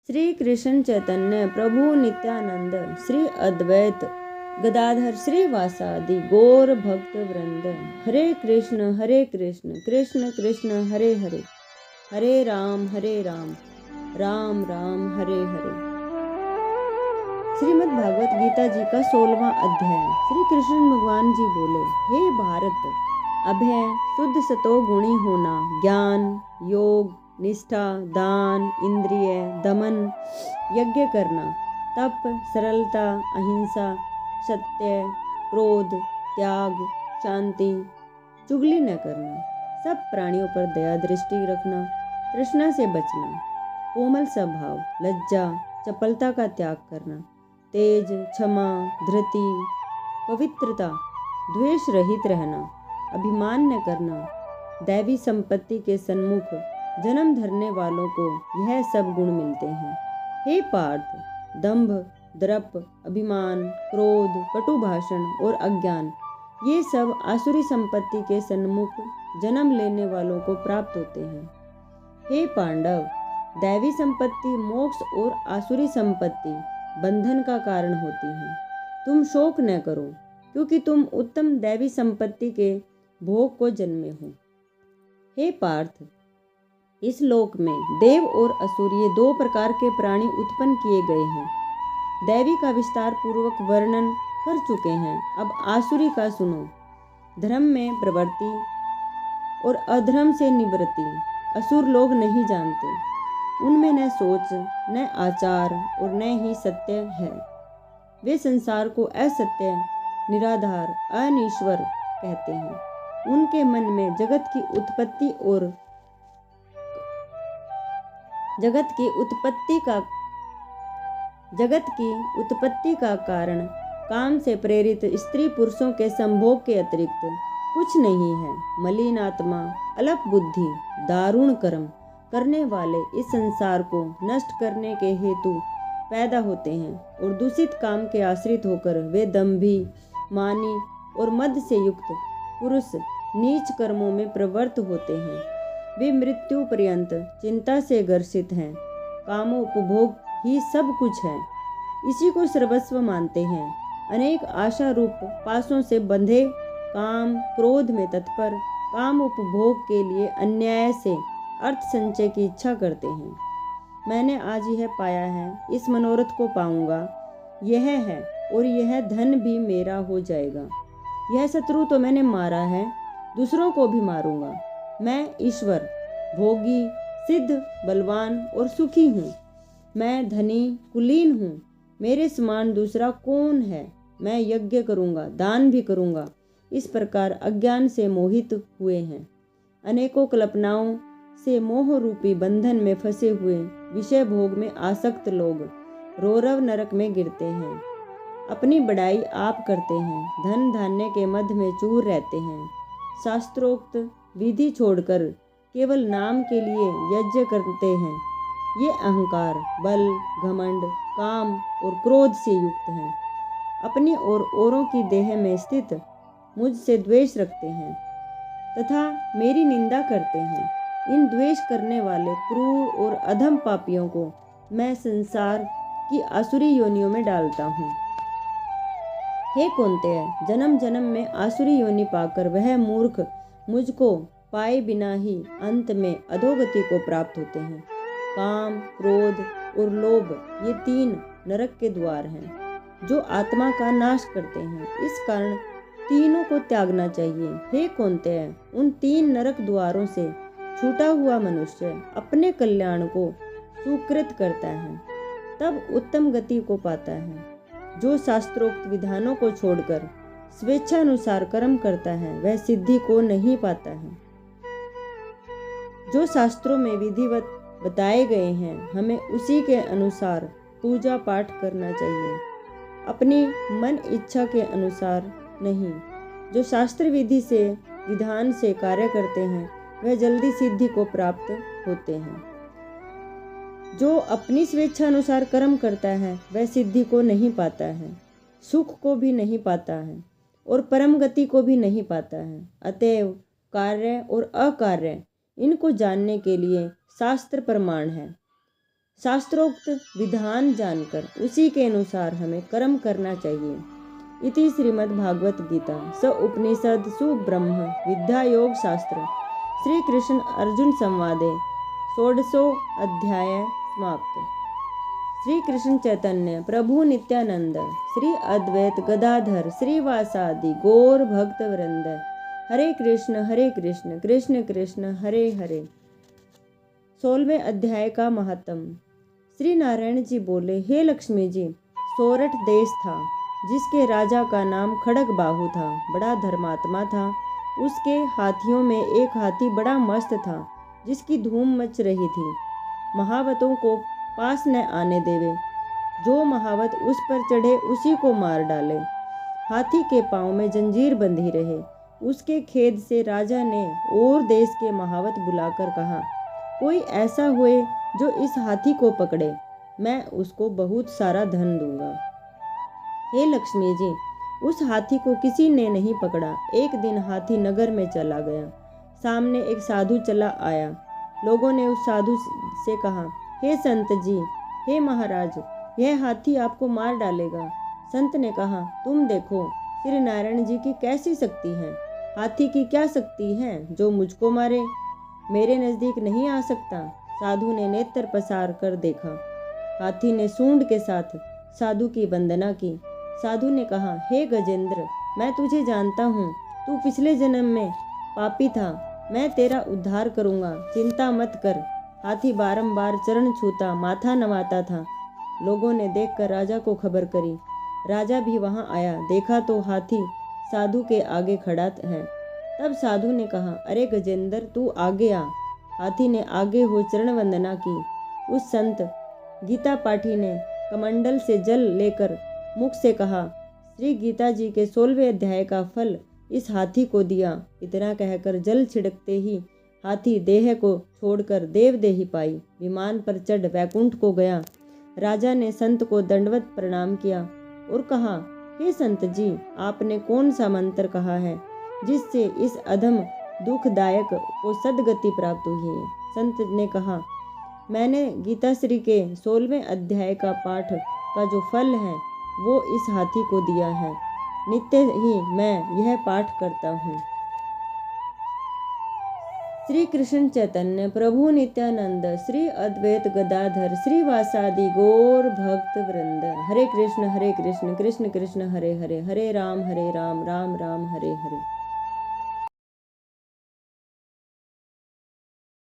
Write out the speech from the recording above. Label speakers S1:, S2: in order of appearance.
S1: श्री कृष्ण चैतन्य प्रभु नित्यानंद श्री अद्वैत गदाधर श्रीवासादि गौर भक्त वृंद। हरे कृष्ण कृष्ण कृष्ण हरे हरे, हरे राम राम राम हरे हरे। श्रीमद् भागवत गीता जी का 16वां अध्याय। श्री कृष्ण भगवान जी बोले, हे भारत, अभय शुद्ध सतो गुणी होना, ज्ञान योग निष्ठा दान इंद्रिय दमन यज्ञ करना, तप सरलता अहिंसा सत्य क्रोध त्याग शांति चुगली न करना, सब प्राणियों पर दया दृष्टि रखना, तृष्णा से बचना, कोमल स्वभाव लज्जा चपलता का त्याग करना, तेज क्षमा धृति पवित्रता द्वेष रहित रहना, अभिमान न करना, दैवी संपत्ति के सन्मुख जन्म धरने वालों को यह सब गुण मिलते हैं। हे पार्थ, दंभ दर्प अभिमान क्रोध कटु भाषण और अज्ञान ये सब आसुरी संपत्ति के सन्मुख जन्म लेने वालों को प्राप्त होते हैं। हे पांडव, दैवी संपत्ति मोक्ष और आसुरी संपत्ति बंधन का कारण होती है। तुम शोक न करो, क्योंकि तुम उत्तम दैवी संपत्ति के भोग को जन्मे हो। हे पार्थ, इस लोक में देव और असुर ये दो प्रकार के प्राणी उत्पन्न किए गए हैं। दैवी का विस्तार पूर्वक वर्णन कर चुके हैं, अब आसुरी का सुनो। धर्म में प्रवृत्ति और अधर्म से निवृत्ति असुर लोग नहीं जानते। उनमें न सोच न आचार और न ही सत्य है। वे संसार को असत्य निराधार अनीश्वर कहते हैं। उनके मन में जगत की उत्पत्ति का कारण काम से प्रेरित स्त्री पुरुषों के संभोग के अतिरिक्त कुछ नहीं है। मलिन आत्मा अल्प बुद्धि दारुण कर्म करने वाले इस संसार को नष्ट करने के हेतु पैदा होते हैं और दूषित काम के आश्रित होकर वे दंभी मानी और मद से युक्त पुरुष नीच कर्मों में प्रवृत्त होते हैं। वे मृत्यु पर्यंत चिंता से ग्रसित हैं। कामोपभोग ही सब कुछ है, इसी को सर्वस्व मानते हैं। अनेक आशा रूप पासों से बंधे काम क्रोध में तत्पर, काम उपभोग के लिए अन्याय से अर्थ संचय की इच्छा करते हैं। मैंने आज यह पाया है, इस मनोरथ को पाऊंगा, यह है और यह धन भी मेरा हो जाएगा। यह शत्रु तो मैंने मारा है, दूसरों को भी मारूंगा। मैं ईश्वर भोगी सिद्ध बलवान और सुखी हूँ। मैं धनी कुलीन हूँ, मेरे समान दूसरा कौन है। मैं यज्ञ करूँगा दान भी करूँगा। इस प्रकार अज्ञान से मोहित हुए हैं। अनेकों कल्पनाओं से मोह रूपी बंधन में फंसे हुए विषय भोग में आसक्त लोग रौरव नरक में गिरते हैं। अपनी बड़ाई आप करते हैं, धन धान्य के मध्य में चूर रहते हैं। शास्त्रोक्त विधि छोड़कर केवल नाम के लिए यज्ञ करते हैं। ये अहंकार बल घमंड काम और क्रोध से युक्त हैं। अपनी और औरों की देह में स्थित मुझसे द्वेष रखते हैं तथा मेरी निंदा करते हैं। इन द्वेष करने वाले क्रूर और अधम पापियों को मैं संसार की आसुरी योनियों में डालता हूँ। हे कौन्तेय, जन्म जन्म में आसुरी योनि पाकर वह मूर्ख मुझको पाए बिना ही अंत में अधोगति को प्राप्त होते हैं। काम क्रोध और लोभ ये 3 नरक के द्वार हैं, जो आत्मा का नाश करते हैं। इस कारण तीनों को त्यागना चाहिए। हे कौन्तेय, उन 3 नरक द्वारों से छूटा हुआ मनुष्य अपने कल्याण को सुकृत करता है, तब उत्तम गति को पाता है। जो शास्त्रोक्त विधानों को छोड़कर स्वेच्छानुसार कर्म करता है, वह सिद्धि को नहीं पाता है। जो शास्त्रों में विधिवत बताए गए हैं, हमें उसी के अनुसार पूजा पाठ करना चाहिए, अपनी मन इच्छा के अनुसार नहीं। जो शास्त्र विधि से विधान से कार्य करते हैं, वह जल्दी सिद्धि को प्राप्त होते हैं। जो अपनी स्वेच्छा अनुसार कर्म करता है, वह सिद्धि को नहीं पाता है, सुख को भी नहीं पाता है और परम गति को भी नहीं पाता है। अतएव कार्य और अकार्य इनको जानने के लिए शास्त्र प्रमाण है। शास्त्रोक्त विधान जानकर उसी के अनुसार हमें कर्म करना चाहिए। इति श्रीमद्भागवत गीता स उपनिषद सुब्रह्म विद्या योग शास्त्र श्री कृष्ण अर्जुन संवादे षोडशो अध्याय समाप्त। श्री कृष्ण चैतन्य प्रभु नित्यानंद श्री अद्वैत गदाधर श्रीवासादि गौर भक्त वृंद हरे कृष्ण कृष्ण कृष्ण हरे हरे। 16वें अध्याय का महात्म। श्री नारायण जी बोले, हे लक्ष्मी जी, सोरठ देश था जिसके राजा का नाम खड़ग बाहु था। बड़ा धर्मात्मा था। उसके हाथियों में एक हाथी बड़ा मस्त था जिसकी धूम मच रही थी। महावतों को पास न आने देवे, जो महावत उस पर चढ़े उसी को मार डाले। हाथी के पांव में जंजीर बंधी रहे। उसके खेद से राजा ने और देश के महावत बुलाकर कहा, कोई ऐसा हुए जो इस हाथी को पकड़े, मैं उसको बहुत सारा धन दूंगा। हे लक्ष्मी जी, उस हाथी को किसी ने नहीं पकड़ा। एक दिन हाथी नगर में चला गया। सामने एक साधु चला आया। लोगों ने उस साधु से कहा, हे संत जी, हे महाराज, यह हाथी आपको मार डालेगा। संत ने कहा, तुम देखो श्री नारायण जी की कैसी शक्ति है। हाथी की क्या शक्ति है जो मुझको मारे? मेरे नजदीक नहीं आ सकता। साधु ने नेत्र पसार कर देखा। हाथी ने सूंड के साथ साधु की वंदना की। साधु ने कहा, हे गजेंद्र, मैं तुझे जानता हूँ। तू पिछले जन्म में पापी था। मैं तेरा उद्धार करूँगा, चिंता मत कर। हाथी बारंबार चरण छूता, माथा नवाता था। लोगों ने देखकर राजा को खबर करी। राजा भी वहां आया। देखा तो हाथी साधु के आगे खड़ा है। तब साधु ने कहा, अरे गजेंद्र, तू आगे आ। हाथी ने आगे हो चरण वंदना की। उस संत गीता पाठी ने कमंडल से जल लेकर मुख से कहा, श्री गीता जी के 16वें अध्याय का फल इस हाथी को दिया। इतना कहकर जल छिड़कते ही हाथी देह को छोड़कर देवदेही पाई विमान पर चढ़ वैकुंठ को गया। राजा ने संत को दंडवत प्रणाम किया और कहा, हे संत जी, आपने कौन सा मंत्र कहा है जिससे इस अधम दुखदायक को सदगति प्राप्त हुई है? संत ने कहा, मैंने गीताश्री के 16वें अध्याय का पाठ का जो फल है वो इस हाथी को दिया है। नित्य ही मैं यह पाठ करता हूँ। श्री कृष्ण चैतन्य प्रभु नित्यानंद श्री अद्वैत गदाधर श्रीवासादि गौर भक्त वृंद हरे कृष्ण कृष्ण कृष्ण हरे हरे, हरे राम राम राम हरे हरे।